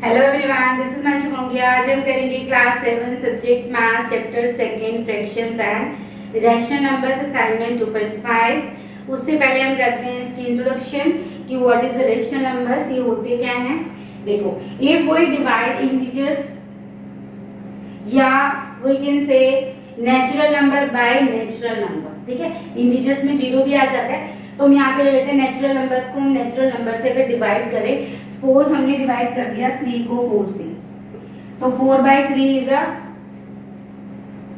Hello everyone, this is Manju Mongia. आज हम करेंगे class 7 subject math chapter second fractions and rational numbers assignment 2.5। उससे पहले हम करते हैं इसकी इंट्रोडक्शन कि what is the rational numbers, ये होते क्या हैं। देखो, इफ वी डिवाइड इंटीजर्स या we can say natural number by natural number, ठीक है। इंटीजर्स में जीरो भी आ जाता है, तो हम यहाँ पे ले लेते हैं नेचुरल नंबर्स को। हम नेचुरल नंबर से अगर डिवाइड करें, सपोज हमने डिवाइड कर दिया 3 को 4 से, तो 4/3 is a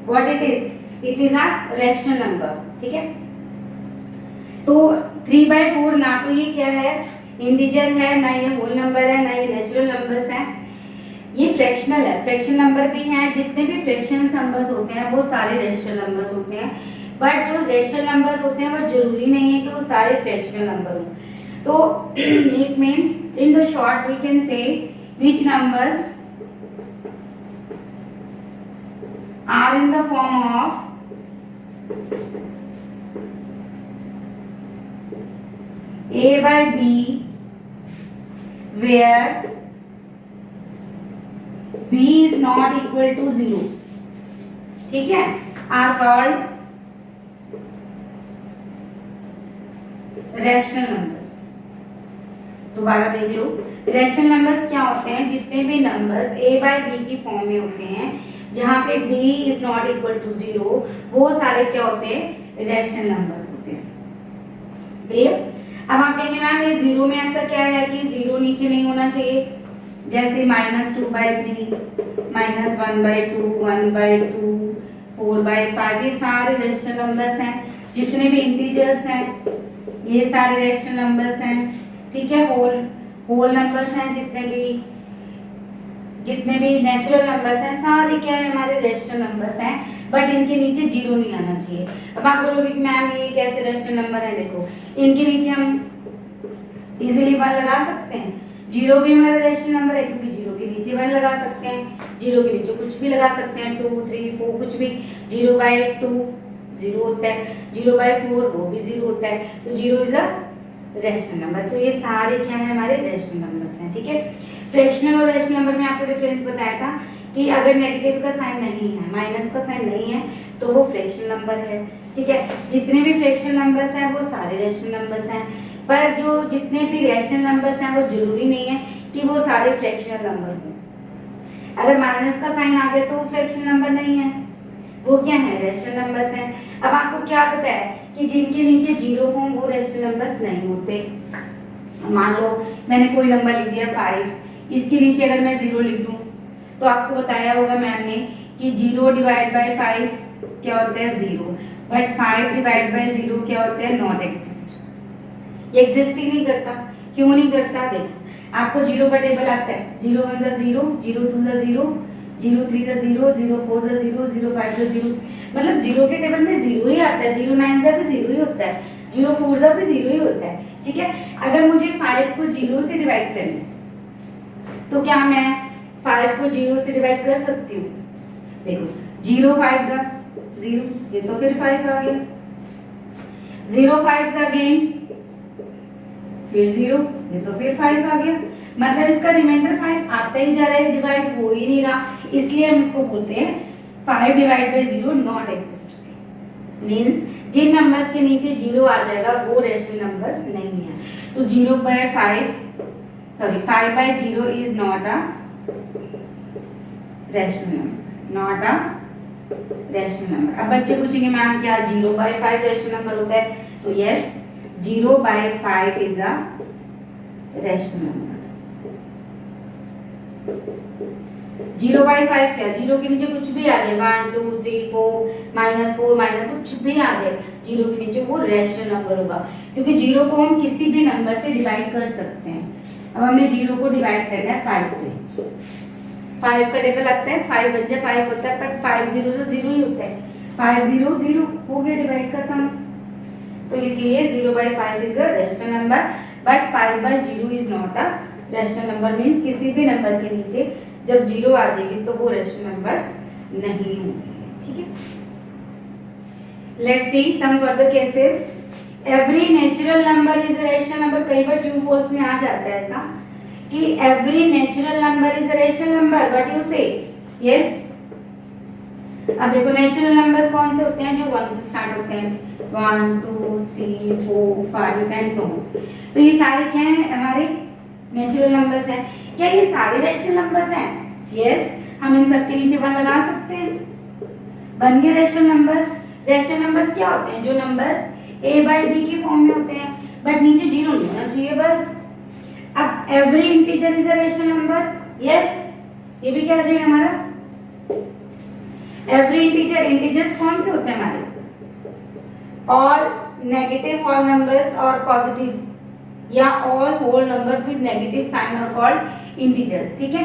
what it is a rational number, ठीक है। तो 3/4 ना तो ये क्या है, इंटीजर है, ना ये होल नंबर है, ना ये नेचुरल नंबर्स है, ये फ्रैक्शनल है। फ्रैक्शन नंबर भी हैं, जितने भी फ्रैक्शन नंबर्स होते हैं वो सारे रैशनल नंबर्स होते हैं। बट जो रैशनल नंबर्स होते हैं वो जरूरी नहीं है कि वो सारे फ्रैक्शनल नंबर हों। तो it means in the short we can say which numbers are in the form of a by b where b is not equal to 0, ठीक है, आर कॉल्ड रैशनल नंबर्स। दोबारा देख लो, रैशनल नंबर्स क्या होते हैं, जितने भी नंबर्स a by b की फॉर्म में होते हैं, जहां पे b is not equal to 0, वो सारे क्या होते हैं, रैशनल नंबर्स होते हैं। क्लियर। अब आप कहेंगे मैम ये जीरो में ऐसा क्या है कि जीरो नीचे नहीं होना चाहिए, जैसे -2/3, -1/2, 1/2, 4/5, ये सारे रैशनल नंबर्स हैं। जितने भी इंटीजर्स हैं ये सारे रैशनल नंबर्स हैं, ठीक है। होल नंबर्स हैं, जितने भी नेचुरल नंबर्स हैं, सारे क्या है, हमारे रैशनल नंबर्स हैं। बट इनके नीचे जीरो नहीं आना चाहिए। अब आप बोलोगे मैम ये कैसे रैशनल नंबर है, देखो इनके नीचे हम इजीली 1 लगा सकते हैं। जीरो भी हमारा रैशनल नंबर है, क्योंकि जीरो के नीचे 1 लगा सकते हैं, जीरो के नीचे कुछ भी लगा सकते हैं, 2, 3, 4 कुछ भी। 0/2 जीरो होता है, 0/4 वो भी जीरो होता है, तो zero is a rational number. तो ये सारे क्या है, हमारे रैशनल नंबर्स हैं, ठीक है। फ्रैक्शनल और रैशनल नंबर में आपको डिफरेंस बताया था कि अगर नेगेटिव का साइन नहीं है, माइनस का साइन नहीं है, तो वो फ्रैक्शनल नंबर है, ठीक है। जितने भी फ्रैक्शनल नंबर्स हैं वो सारे रैशनल नंबर्स हैं। पर जो जितने भी रैशनल नंबर्स हैं वो जरूरी नहीं है कि वो सारे फ्रैक्शनल नंबर हों। अगर माइनस का साइन आ गया तो वो फ्रैक्शनल नंबर नहीं है, वो क्या है, रैशनल नंबर्स हैं। अब आपको क्या पता है कि जिनके नीचे जीरो हों वो रैशनल नंबर्स नहीं होते। मान लो मैंने कोई नंबर लिख दिया 5, इसके नीचे अगर मैं 0 लिख दूं, तो आपको बताया होगा मैम ने कि 0/5 क्या होता है, 0। बट 5/0 क्या होता है, नॉट एग्जिस्ट। ये एग्जिस्ट ही नहीं करता। क्यों नहीं करता, देखो आपको जीरो का टेबल आता है, 0 1 0, 0 2 0, 0 3 0, 0 4 0, 0 5 0, मतलब जीरो के टेबल में जीरो ही आता है। 0 9 भी जीरो ही होता है, 0 4 भी जीरो ही होता है, ठीक है। अगर मुझे 5 को 0 से डिवाइड करना है, तो क्या मैं 5 को 0 से डिवाइड कर सकती हूँ। देखो 0 5 0, ये तो फिर 5 आ गया, 0 5 अगेन फिर 0, ये तो फिर 5 आ गया। मतलब इसका रिमाइंडर 5 आता ही जा रहा है, डिवाइड हो ही नहीं रहा, इसलिए हम इसको बोलते हैं 5/0 नॉट एग्जिस्ट। मींस जिन नंबर्स के नीचे 0 आ जाएगा वो रैशनल नंबर्स नहीं है। तो 5/0 is not a rational number, not a rational number. अब बच्चे पूछेंगे मैम क्या 0/5 रैशनल नंबर होता है, तो yes 0/5 is a rational number. 0/5 क्या, 0 के नीचे कुछ भी आ जाए, 1 2 3 4 -4 माइनस कुछ भी आ जाए 0 के नीचे, वो रैशनल नंबर होगा, क्योंकि 0 को हम किसी भी नंबर से डिवाइड कर सकते हैं। अब हमने 0 को डिवाइड करना है 5 से, 5 का टेबल आता है, 5 बच्चा 5 होता है, बट 5 0 तो 0 ही होता है, 5 0 0 हो गया, डिवाइड खत्म। तो इसलिए 0/5 is a rational number, but 5/0 is not a rational number. Means किसी भी नंबर के नीचे जब 0 आ जाएगी तो वो रैशनल नंबर्स नहीं होंगे, ठीक है। Let's see some further cases. Every natural number is rational number. कई बार ट्रू फॉल्स में आ जाता है ऐसा कि every natural number is a rational number, what you से? यस। अब देखो नेचुरल नंबर्स कौन से होते हैं? जो 1 से स्टार्ट होते हैं, 1 2 3 4 5 एंड सो ऑन। तो ये सारे क्या हैं? हमारे नेचुरल नंबर्स हैं। क्या ये सारे रेशनल नंबर्स हैं? यस। हम इन सब के नीचे 1 लगा सकते हैं, बन गए रेशनल नंबर। रेशनल नंबर्स क्या होते हैं? जो नंबर्स a बाई b की फॉर्म में होते हैं, बट नीचे जीरो नहीं होना चाहिए बस। अब every integer is a rational number, yes. ये भी क्या आ जाएगा हमारा? एवरी इंटीजर, इंटीजर्स कौन से होते हैं हमारे? ऑल नेगेटिव होल नंबर्स और पॉजिटिव या all whole numbers with negative sign और कॉल्ड इंटीजर्स, ठीक है।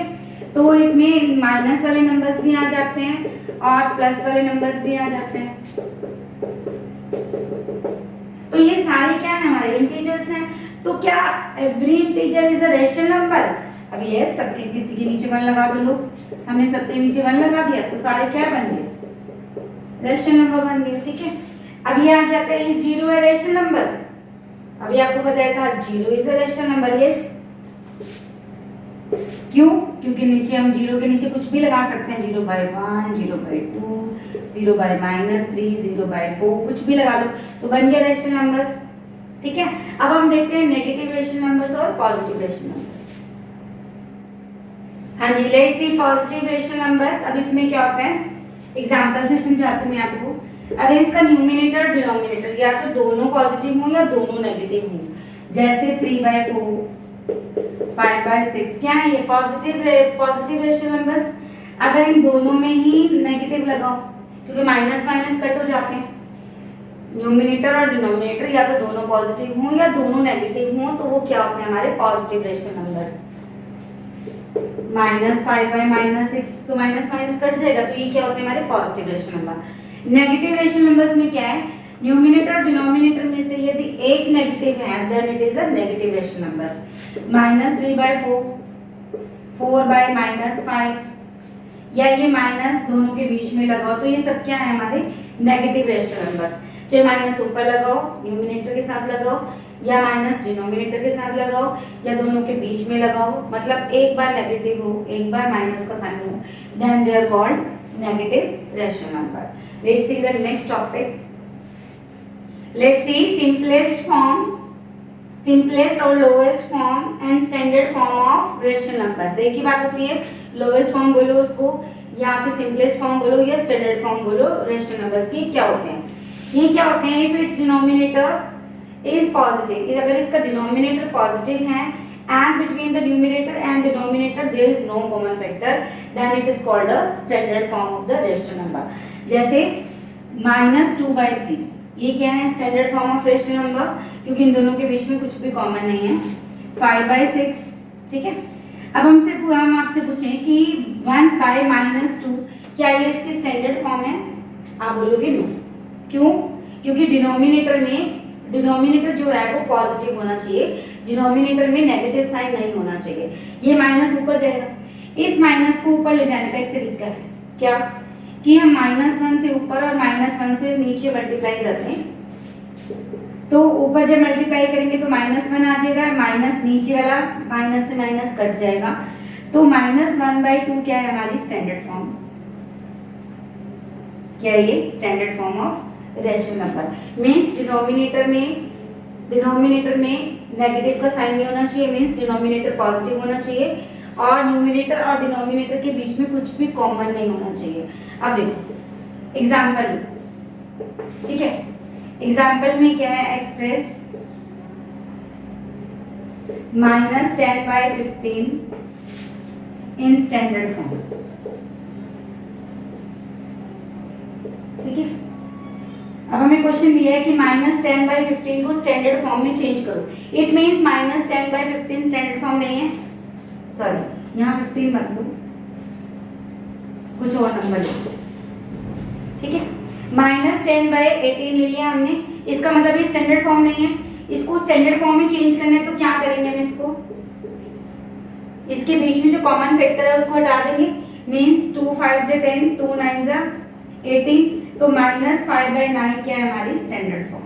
तो इसमें माइनस वाले नंबर्स भी आ जाते हैं और प्लस वाले नंबर्स भी आ जाते हैं। तो ये सारे क्या है? हमारे इंटीजर्स हैं। तो क्या every integer is a rational number? अब ये सबके किसी के नीचे 1 लगा दो लोग, हमने सबके नीचे 1 लगा दिया तो सारे क्या बन गए? रेशनल नंबर बन गए, ठीक है। अब ये आ जाता है इस जीरो है रेशनल नंबर। अभी आपको बताया था zero is a rational number, yes. क्यों? क्योंकि नीचे हम जीरो के नीचे कुछ भी लगा सकते हैं, 0/1 0/2 0/-3 0/4 कुछ भी लगा लो तो बन गया रेशनल नंबर्स, ठीक है। अब हम देखते हैं नेगेटिव रेशनल नंबर्स और पॉजिटिव रेशनल नंबर्स। हाँ जी, let's see positive rational numbers. अब इसमें क्या होता है? एग्जांपल से समझाती हूँ मैं आपको। अगर इसका न्यूमिनेटर डिनोमिनेटर या तो दोनों पॉजिटिव हो या दोनों नेगेटिव हो, जैसे 3/4 5/6, क्या है ये? Positive rational numbers. अगर इन दोनों में ही नेगेटिव लगाओ, क्योंकि माइनस माइनस कट हो जाते हैं, न्यूमिनेटर और डिनोमिनेटर या तो दोनों पॉजिटिव हो या दोनों नेगेटिव हो, तो वो क्या होते हैं? हमारे पॉजिटिव रेशनल नंबर्स। -5/-6 तो माइनस माइनस कट जाएगा, तो ये क्या होते हैं? हमारे positive rational number. Negative rational numbers में क्या है? न्यूमिनेटर और डिनोमिनेटर में से यदि एक नेगेटिव है then it is a negative rational numbers. -3/4 4/-5 या ये माइनस दोनों के बीच में लगाओ तो ये सब क्या है? हमारे नेगेटिव रेशनल नंबर्स। चाहे माइनस ऊपर लगाओ न्यूमिनेटर के साथ लगाओ या माइनस डिनोमिनेटर के साथ लगाओ या दोनों के बीच में लगाओ, मतलब एक बार नेगेटिव हो एक बार माइनस का साइन हो, then they are called negative rational number. Let's see the next topic. Let's see simplest और lowest form and standard form of rational numbers. एक ही बात होती है, लोएस्ट फॉर्म बोलो उसको या फिर सिंपलेस्ट फॉर्म बोलो या स्टैंडर्ड फॉर्म बोलो रेशनल नंबर्स की। क्या होते हैं ये? क्या होते हैं? If it's denominator is positive, अगर इसका डिनोमिनेटर पॉजिटिव है and between the numerator and denominator there is no common factor, then it is called a standard form of the rational number। जैसे -2/3 ये क्या है? Standard form of rational number, क्योंकि इन दोनों के बीच में कुछ भी कॉमन नहीं है। 5/6, ठीक है। अब हम आपसे पूछें कि 1/-2 क्या ये इसकी स्टैंडर्ड फॉर्म है? आप बोलोगे नो। क्यों? क्योंकि डिनोमिनेटर जो है वो पॉजिटिव होना चाहिए, डिनोमिनेटर में नेगेटिव साइन नहीं होना चाहिए। ये माइनस ऊपर जाएगा, इस माइनस को ऊपर ले जाने का एक तरीका है क्या? कि हम -1 से ऊपर और -1 से नीचे मल्टीप्लाई कर दें, तो ऊपर जब मल्टीप्लाई करेंगे तो -1 आ जाएगा, माइनस नीचे वाला माइनस से माइनस कट जाएगा, तो -1/2 क्या है? हमारी स्टैंडर्ड फॉर्म। क्या है ये? Standard form of rational number. Means denominator में नेगेटिव का साइन नहीं होना चाहिए, मींस डिनोमिनेटर पॉजिटिव होना चाहिए और न्यूमिनेटर और डिनोमिनेटर के बीच में कुछ भी कॉमन नहीं होना चाहिए। अब देखो एग्जांपल, ठीक है। एग्जांपल में क्या है? एक्सप्रेस -10/15 इन स्टैंडर्ड फॉर्म, ठीक है। अब हमें क्वेश्चन दिया है कि -10/15 को स्टैंडर्ड फॉर्म में चेंज करो। इट मींस -10/15 स्टैंडर्ड फॉर्म नहीं है, सॉरी यहाँ 15 मत लो, कुछ और नंबर लो, ठीक है। -10/18 ले लिया हमने, इसका मतलब ये स्टैंडर्ड फॉर्म नहीं है। इसको स्टैंडर्ड फॉर्म में चेंज करना है तो क्या करेंगे हम? इसके बीच में जो कॉमन फैक्टर है उसको हटा देंगे, मींस 2 5 10 2 9 18, तो -5/9 क्या है? हमारी standard form.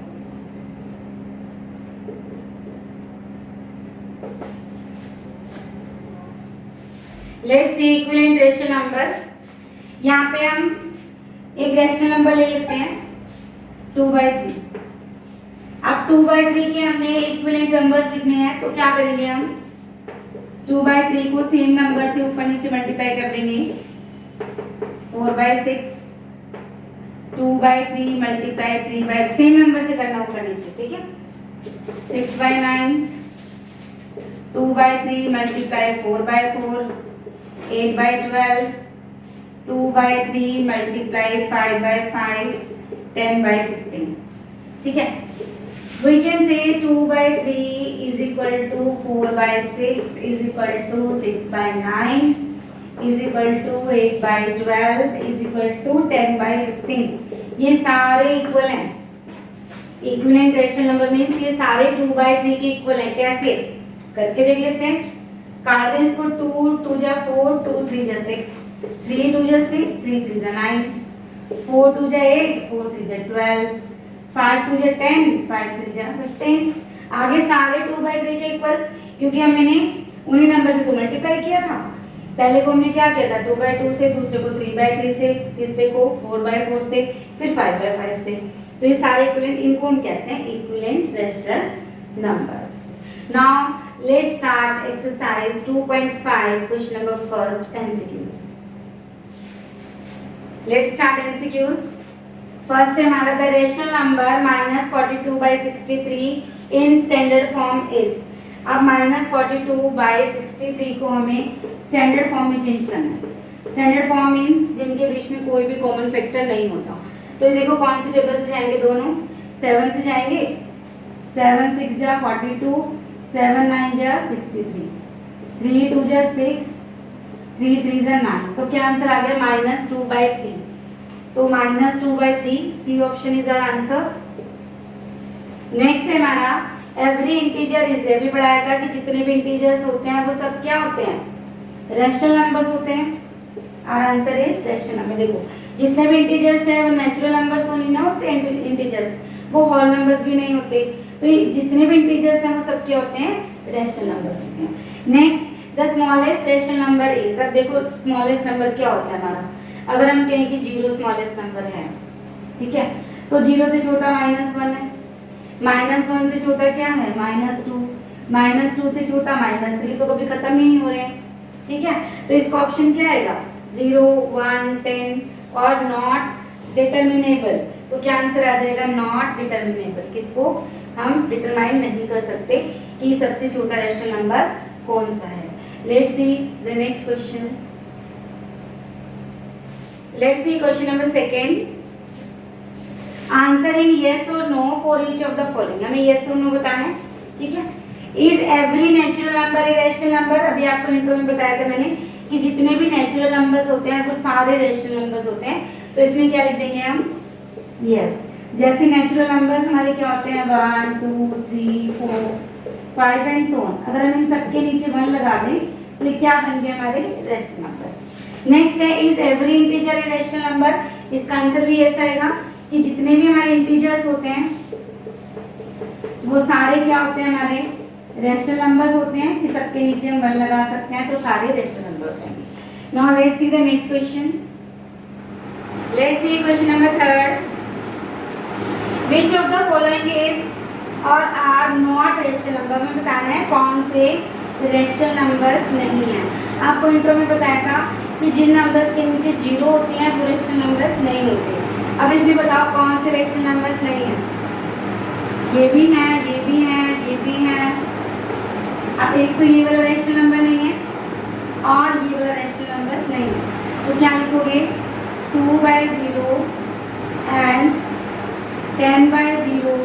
Let's see equivalent rational numbers. यहाँ पे हम एक रेशनल नंबर ले लेते हैं 2/3। अब 2/3 के हमने इक्विवेलेंट नंबर्स लिखने हैं, तो क्या करेंगे हम 2/3 को सेम नंबर से ऊपर नीचे मल्टीप्लाई कर देंगे। 4/6 2/3 मल्टीप्लाई 3/, सेम नंबर से करना ऊपर नीचे, ठीक है। 6/9 2/3 मल्टीप्लाई 4/4 8/12 2/3 मल्टीप्लाई 5/5 10/15, ठीक है। We can say 2/3 is equal to 4/6 is equal to 6/9 is equal to 8/12 is equal to 10/15। ये सारे इक्वल हैं। इक्विवेलेंट रेशनल नंबर मींस ये सारे 2/3 के इक्वल हैं। कैसे करके देख लेते हैं। काट दें इसको। 2 2 जा 4 2 3 जा 6 3 2 जा 6 3 3 जा 9 4 2 जा 8 4 3 जा 12 5 2 जा 10 5 3 जा 15। आगे सारे 2/3 के इक्वल, क्योंकि हमने उन्हीं नंबर से तो मल्टीप्लाई किया था। पहले को हमने क्या किया था 2/2 से, दूसरे को 3/3 से, तीसरे को 4/4 से, फिर 5/5 से। तो ये सारे इक्विवेलेंट, इनको हम कहते हैं equivalent rational numbers. Now let's start exercise 2.5 question number first MCQs. Let's start MCQs. First है हमारा the rational number -42/63 in standard form is. अब -42/63 को हमें स्टैंडर्ड फॉर्म में चेंज करना है। स्टैंडर्ड फॉर्म मींस जिनके बीच में कोई भी कॉमन फैक्टर नहीं होता। तो ये देखो कौन से टेबल से जाएंगे, दोनों 7 से जाएंगे। 7 6 जा 42 7 9 जा 63 3 2 जा 6 3 3 जा 9। तो क्या आंसर आ गया -2/3। तो -2/3 C option is our answer. Next है हमारा एवरी इंटीजर इज। अभी पढ़ाया था कि जितने भी इंटीजर्स होते हैं वो सब क्या होते हैं, रैशनल नंबर्स होते हैं। और आंसर इज रैशनल नंबर। देखो जितने भी इंटीजर्स हैं वो नेचुरल नंबर्स तो नहीं ना होते, इंटीजर्स वो होल नंबर्स भी नहीं होते। तो ये जितने भी इंटीजर्स हैं वो सब क्या होते हैं, रैशनल नंबर्स होते हैं। Next the smallest rational number is. अब देखो स्मॉलेस्ट नंबर क्या होता है हमारा। अगर हम कहें कि 0 स्मॉलेस्ट नंबर है, ठीक है, तो 0 से छोटा -1 है, -1 से छोटा क्या है -2, -2 से छोटा -3, तो कभी खत्म ही नहीं हो रहे हैं, ठीक है। तो इसका ऑप्शन क्या आएगा 0 1 10 और नॉट डिटरमिनेबल। तो क्या आंसर आ जाएगा नॉट डिटरमिनेबल। किसको हम डिटरमाइन नहीं कर सकते कि सबसे छोटा रैशनल नंबर कौन सा है। Let's see the next question. Let's see question number second. Answer in yes और no for each of the following. हमें यस और नो बताना है, ठीक है। Is every natural number a rational number. अभी आपको इंट्रो में बताया था मैंने कि जितने भी नेचुरल नंबर्स होते हैं वो सारे रैशनल नंबर्स होते हैं। तो इसमें क्या लिख देंगे हम यस। जैसे नेचुरल नंबर्स हमारे क्या होते हैं 1 2 3 4 5 एंड सो ऑन। अगर हम इन सबके नीचे 1 लगा दें तो ये क्या बन गए हमारे रैशनल नंबर्स। नेक्स्ट है is every integer a rational number. इसका आंसर भी ऐसा आएगा कि जितने भी हमारे इंटीजर्स होते हैं वो सारे क्या होते हैं हमारे रैशनल नंबर्स होते हैं, कि सबके नीचे हम 1 लगा सकते हैं, तो सारे रैशनल नंबर हो जाएंगे। Now let's see the next question. Let's see question number third. Which of the following is और आर नॉट रैशनल नंबर। में बताना है कौन से रैशनल नंबर्स नहीं है। आपको इंट्रो में बताया था कि जिन नंबर्स के नीचे 0 होते हैं वो रैशनल नंबर्स नहीं होते। अब इसमें बताओ कौन से रैशनल नंबर्स नहीं है। ये भी है, ये भी है, ये भी है। अब एक तो ये वाला रैशनल नंबर नहीं है और ये वाला रैशनल नंबर्स नहीं है। तो क्या लिखोगे 2/0 and 10/0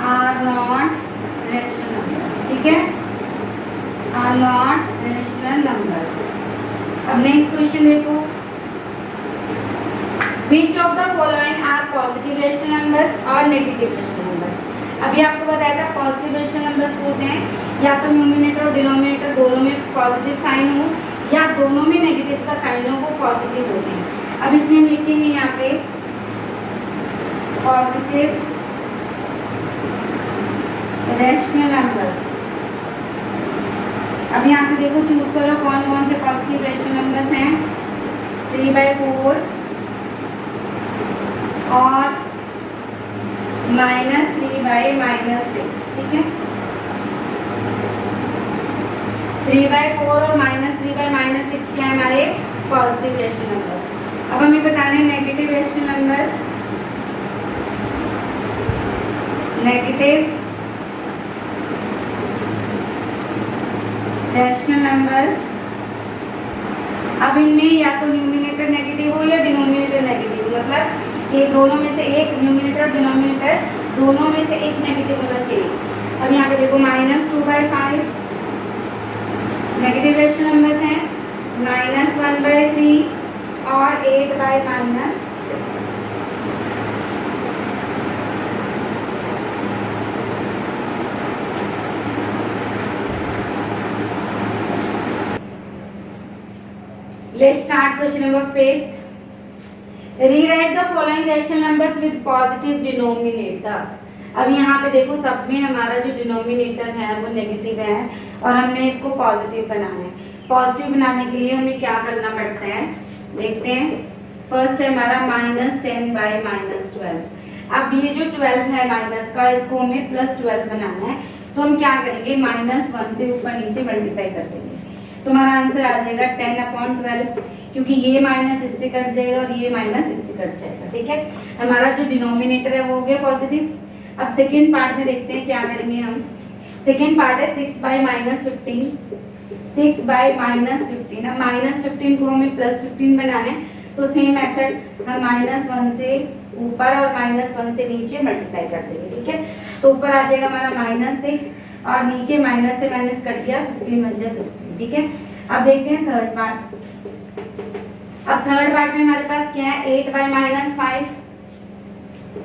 are not rational numbers, ठीक है, आर नॉट रैशनल नंबर्स। अब नेक्स्ट क्वेश्चन देखो। Which of the following are positive rational numbers और negative rational numbers। अभी आपको बताया था पॉजिटिव रेशनल नंबर्स होते हैं या तो न्यूमरेटर और डिनोमिनेटर दोनों में पॉजिटिव साइन हो या दोनों में नेगेटिव का साइन हो, वो पॉजिटिव होते हैं। अब इसमें हम लिखेंगे यहाँ पे पॉजिटिव रेशनल नंबर्स। अब अब यहाँ से देखो चूज करो कौन कौन से पॉजिटिव रेशनल नंबर्स हैं। 3/4 और -3/-6, ठीक है। 3/4 और -3/-6 क्या है हमारे पॉजिटिव रेशनल नंबर्स। अब हमें बताने negative rational numbers. Negative rational numbers, अब इनमें या तो न्यूमिनेटर नेगेटिव हो या डिनोमिनेटर नेगेटिव हो, मतलब ये दोनों में से एक, न्यूमिनेटर और डिनोमिनेटर दोनों में से एक नेगेटिव होना चाहिए। अब यहाँ पे देखो -2/5 नेगेटिव रैशनल नंबर्स हैं, -1/3 और 8/-6। Let's start question number 5. Rewrite the following rational numbers with positive denominator. अब यहाँ पे देखो सब में हमारा जो डिनोमिनेटर है वो नेगेटिव है और हमने इसको पॉजिटिव बनाना है। पॉजिटिव बनाने के लिए हमें क्या करना पड़ता है देखते हैं। फर्स्ट है हमारा -10/-12। अब ये जो 12 है माइनस का, इसको हमें +12 बनाना है, तो हम क्या करेंगे -1 से ऊपर नीचे मल्टीप्लाई कर देंगे। तुम्हारा आंसर आ जाएगा 10/12, क्योंकि ये माइनस इससे कट जाएगा और ये माइनस इससे कट जाएगा, ठीक है। हमारा जो डिनोमिनेटर है वो हो गया पॉजिटिव। अब सेकेंड पार्ट में देखते हैं क्या करेंगे हम। सेकेंड पार्ट है 6/-15। 6/-15। अब -15 को हमें +15 बनाना है, तो सेम मेथड हम -1 से ऊपर और -1 से नीचे मल्टीप्लाई कर देंगे, ठीक है। तो ऊपर आ जाएगा हमारा -6 और नीचे माइनस से माइनस कट गया, 15 बन जाए 15, ठीक है। अब देखते हैं थर्ड पार्ट। अब थर्ड पार्ट में हमारे पास क्या है 8/-5।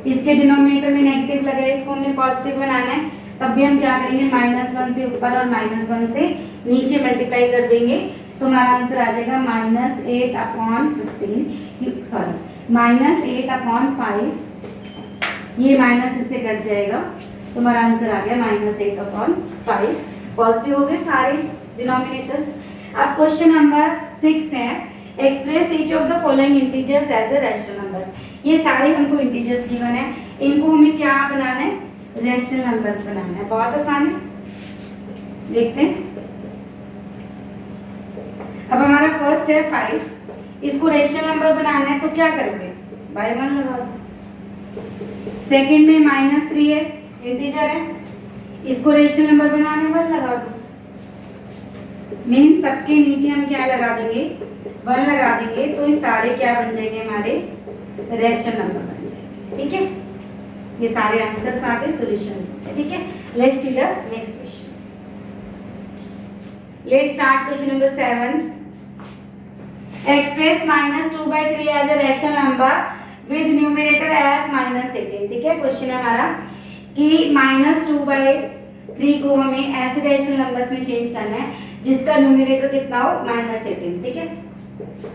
इसके डिनोमिनेटर में नेगेटिव लगा है, इसको हमने पॉजिटिव बनाना है, तब भी हम क्या करेंगे -1 से ऊपर और -1 से नीचे मल्टीप्लाई कर देंगे, तो हमारा आंसर आ जाएगा -8/5। ये माइनस इससे कट जाएगा, तो हमारा आंसर आ गया -8/5। पॉजिटिव हो गए सारे डिनोमिनेटर्स। अब क्वेश्चन नंबर 6 है, express each of the following integers as a rational numbers. ये सारे हमको इंटीजर्स गिवन है, इनको हमें क्या बनाना है रैशनल नंबर्स बनाना है। बहुत आसान है, देखते हैं। अब हमारा फर्स्ट है 5, इसको रैशनल नंबर बनाना है, तो क्या करोगे /1 लगा दो। सेकंड में -3 है, इंटीजर है, इसको रैशनल नंबर बनाने 1 लगा दो। मीन सबके नीचे हम क्या लगा देंगे 1 लगा देंगे, तो ये सारे क्या बन जाएंगे हमारे रैशनल नंबर बन जाएंगे, ठीक है। ये सारे आंसर्स आ गए, सॉल्यूशंस, ठीक है। Let's see the next question. Let's start question number 7। Express -2/3 as a rational number with numerator as -18, ठीक है। क्वेश्चन है हमारा कि -2/3 को हमें ऐसे रैशनल नंबर्स में चेंज करना है जिसका न्यूमरेटर कितना हो -18, ठीक है।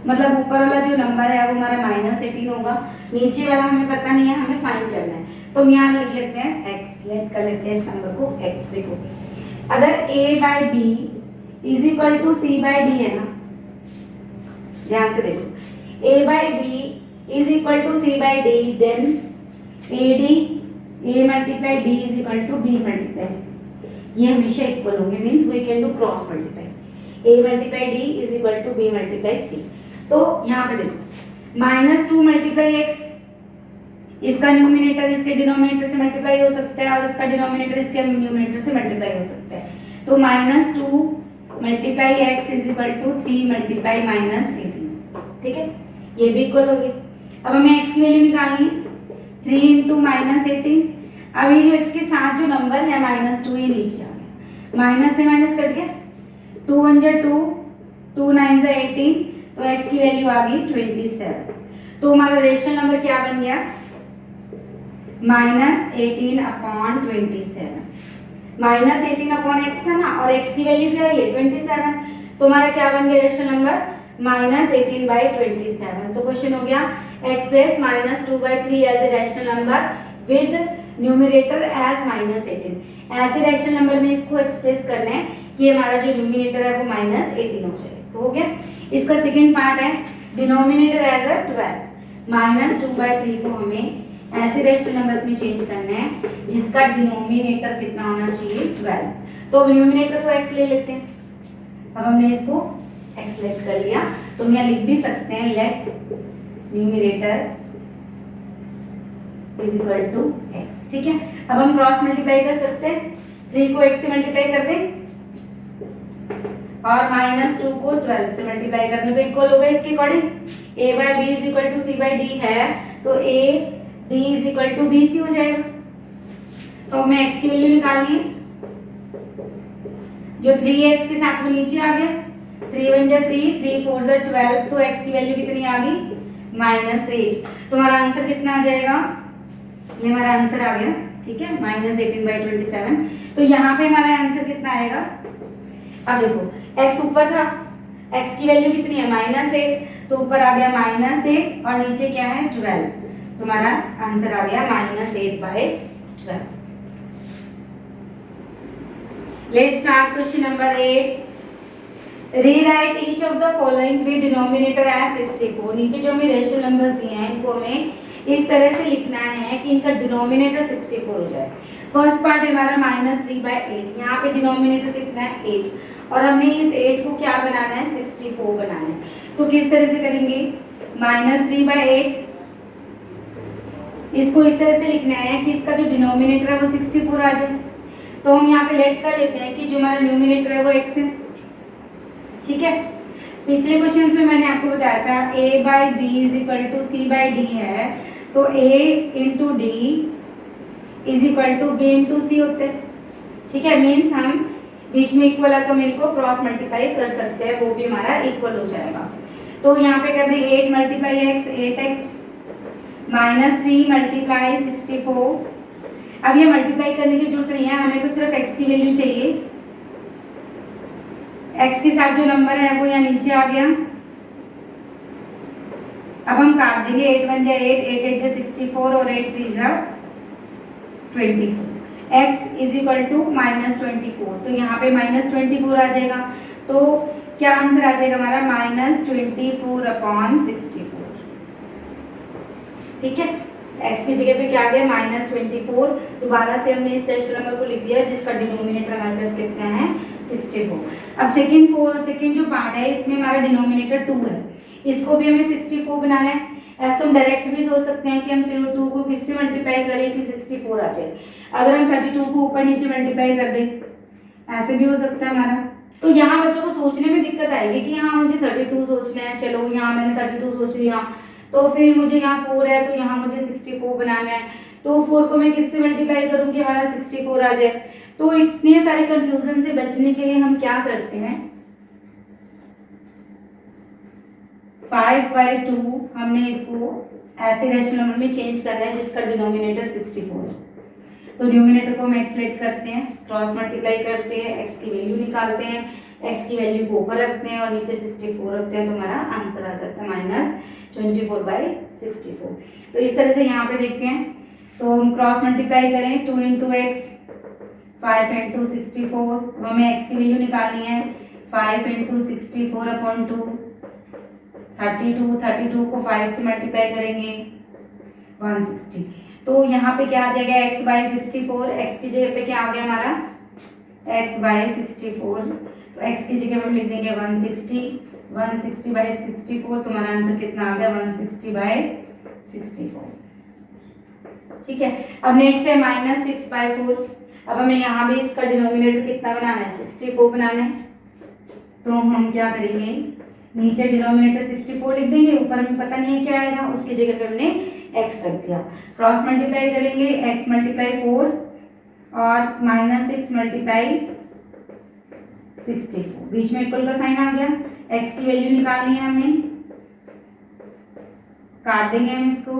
मतलब ऊपर वाला जो नंबर है वो हमारा -18 होगा, नीचे वाला हमें पता नहीं है, हमें फाइंड करना है। तो हम यहाँ लिख लेते हैं x, लेट कर लेते हैं इस नंबर को x। देखो अगर a/b = c/d है ना, ध्यान से देखो a/b = c/d, then ad a × d = b × c। ये हमेशा इक्वल होंगे, means we can do cross multiply. a × d = b × c। तो यहाँ पे देखो -2 × x, इसका न्यूमिनेटर इसके डिनोमिनेटर से मल्टीप्लाई हो सकता है और इसका डिनोमिनेटर इसके न्यूमिनेटर से मल्टीप्लाई हो सकता है। तो -2 × x = 3 × -18, ठीक है। ये भी इक्वल हो गए। अब हमें x की वैल्यू निकालनी है, 3 × -18। अब ये जो x के साथ जो नंबर है -2, ये नीचे आ गया, माइनस से माइनस कट गया, 2 × 1 = 2, 2 × 9 = 18, तो x की वैल्यू आ गई 27। तो हमारा रेशनल नंबर क्या बन गया -18/27। -18/x था ना, और x की वैल्यू क्या है 27, तो हमारा क्या बन गया रेशनल नंबर -18/27। तो क्वेश्चन हो गया express -2/3 as a rational number with numerator as -18। ऐसे रैशनल नंबर में इसको एक्सप्रेस करना है कि हमारा जो न्यूमिनेटर है वो -18 हो जाए। तो हो गया। इसका सेकेंड पार्ट है डिनोमिनेटर एज अ 12, -2/3 को हमें ऐसे रेशनल नंबर्स में चेंज करना है जिसका डिनोमिनेटर कितना होना चाहिए 12। तो न्यूमिनेटर को x ले लेते हैं। अब हमने इसको x लेट कर लिया, तो हम यहाँ लिख भी सकते हैं let numerator is equal to x। ठीक है, अब हम क्रॉस मल्टीप्लाई कर सकते हैं, 3 को x से मल्टीप्लाई कर दें और -2 को 12 से मल्टीप्लाई कर दें तो इक्वल होगा इसके according. a/b is equal to c/d है, तो a d is equal to bc हो जाएगा। तो हमें x की वैल्यू निकालनी है, जो 3x के साथ में नीचे आ गया, 3 1 जा 3, 3 4 जा 12, तो x की वैल्यू कितनी आ गई -8। तो हमारा आंसर कितना आ जाएगा, ये हमारा आंसर आ गया। ठीक है, -18/27। तो यहाँ पे हमारा आंसर कितना आएगा, अब देखो x ऊपर था, x की वैल्यू कितनी है -8, तो ऊपर आ गया -8 और नीचे क्या है 12, तो हमारा आंसर आ गया -8/12। Let's start question number 8. Rewrite each of the following with denominator as 64. नीचे जो हमें रेशनल नंबर्स दिए हैं इनको हमें इस तरह से लिखना है कि इनका डिनोमिनेटर 64 हो जाए। फर्स्ट पार्ट है हमारा -3/8, यहाँ पे डिनोमिनेटर कितना है 8 और हमने इस 8 को क्या बनाना है 64 बनाना है। तो किस तरह से करेंगे, -3/8 इसको इस तरह से लिखना है कि इसका जो डिनोमिनेटर है वो 64 आ जाए। तो हम यहाँ पे लेट कर लेते हैं कि जो हमारा न्यूमिनेटर है वो x है। ठीक है, पिछले क्वेश्चंस में मैंने आपको बताया था a/b is equal to c/d है, तो a into d is equal to b into c होते हैं। ठीक है, मीन्स हम बीच में इक्वल है तो हम इनको क्रॉस मल्टीप्लाई कर सकते हैं, वो भी हमारा इक्वल हो जाएगा। तो यहाँ पे कर दें 8 × x 8x -3 × 64। अब ये मल्टीप्लाई करने की जरूरत नहीं है, हमें तो सिर्फ x की वैल्यू चाहिए। x के साथ जो नंबर है वो यहाँ नीचे आ गया। अब हम काट देंगे, 8 1 जा 8, 8 8 जा 64 और 8 3 जा 24। x इज इक्वल टू -24, तो यहाँ पे -24 आ जाएगा। तो क्या आंसर आ जाएगा हमारा -24/64। ठीक है, x की जगह पे क्या आ गया -24। दोबारा से हमने इस रेशनल नंबर को लिख दिया जिसका डिनोमिनेटर हमारे पास कितना है 64। अब सेकंड जो पार्ट है इसमें हमारा डिनोमिनेटर 2 है, इसको भी हमें 64 बनाना है। ऐसे हम डायरेक्ट भी सोच सकते हैं कि हम 2 को किससे मल्टीप्लाई करें कि 64 आ जाए। अगर हम 32 को ऊपर नीचे मल्टीप्लाई कर दें, ऐसे भी हो सकता है हमारा। तो यहाँ बच्चों को सोचने में दिक्कत आएगी कि हाँ मुझे 32 सोचना है, चलो यहाँ मैंने 32 सोच लिया, तो फिर मुझे यहाँ 4 है तो यहाँ मुझे 64 बनाना है, तो 4 को मैं किससे मल्टीप्लाई करूँ कि हमारा 64 आ जाए। तो इतने सारे कंफ्यूजन से बचने के लिए हम क्या करते हैं, 5/2 हमने इसको ऐसे रेशनल नंबर में चेंज करना है जिसका डिनोमिनेटर 64 है। तो न्यूमिनेटर को हम x लेट करते हैं, क्रॉस मल्टीप्लाई करते हैं, x की वैल्यू निकालते हैं, x की वैल्यू को ऊपर रखते हैं और नीचे 64 रखते हैं, तो हमारा आंसर आ जाता है -24/64। तो इस तरह से यहाँ पे देखते हैं, तो हम क्रॉस मल्टीप्लाई करें 2 × x 5 × 64, हमें x की वैल्यू निकालनी है 5 × 64/2, 32 को 5 से मल्टीप्लाई करेंगे 160। तो यहाँ पे क्या आ जाएगा x/64, x की जगह पे क्या आ गया हमारा x/64, तो x की जगह पे हम लिख देंगे 160/64, तो हमारा आंसर कितना आ गया 160/64। ठीक है, अब नेक्स्ट है -6/4। अब हमें यहाँ भी इसका डिनोमिनेटर कितना बनाना है 64 बनाना है। तो हम क्या करेंगे, नीचे डिनोमिनेटर 64 लिख देंगे, ऊपर हमें पता नहीं है क्या आएगा, उसकी जगह पे हमने x रख दिया। क्रॉस मल्टीप्लाई करेंगे x × 4 और -6 × 64, बीच में इक्वल का साइन आ गया। x की वैल्यू निकालनी है हमें, काट देंगे हम इसको,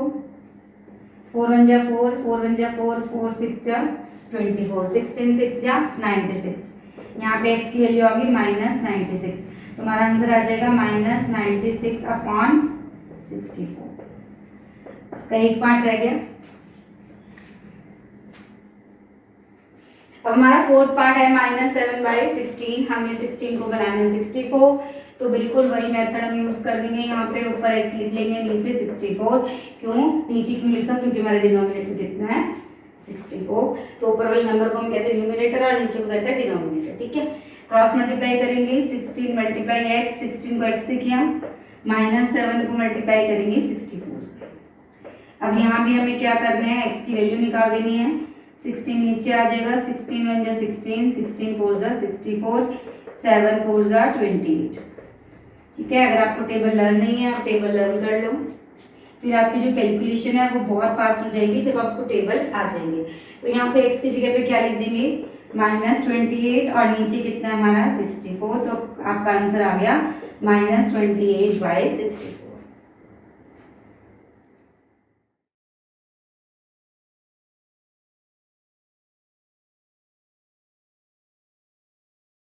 4 1 जा 4, 4 1 जा 4, 4 6 जा 24, 16 6 जा 96। यहाँ पे x की वैल्यू आ गई -96, तो हमारा आंसर आ जाएगा -96/64। इसका एक पार्ट रह गया। अब हमारा फोर्थ पार्ट है -7/16, हमने 16 को बनाना है 64, तो बिल्कुल वही मेथड हम यूज कर देंगे। यहाँ पे ऊपर x लिख लेंगे, नीचे 64। क्यों नीचे क्यों लिखा? क्योंकि हमारा डिनोमिनेटर कितना है 64, तो ऊपर वाले नंबर को हम कहते हैं न्यूमिनेटर और नीचे को कहते हैं डिनोमिनेटर। ठीक है, क्रॉस मल्टीप्लाई करेंगे, 16 मल्टीप्लाई x, 16 को x से किया, -7 को मल्टीप्लाई करेंगे 64 से। अब यहाँ भी हमें क्या करना है, x की वैल्यू निकाल देनी है। 16 नीचे आ जाएगा, 16 1 जा 16, 16 4 जा 64, 7 4 जा 28। ठीक है, अगर आपको टेबल लर्न नहीं है आप टेबल लर्न कर लो, फिर आपकी जो कैलकुलेशन है वो बहुत फास्ट हो जाएगी जब आपको टेबल आ जाएंगे। तो यहाँ पे x की जगह पे क्या लिख देंगे, -28, और नीचे कितना है हमारा 64, तो आपका आंसर आ गया -28/64।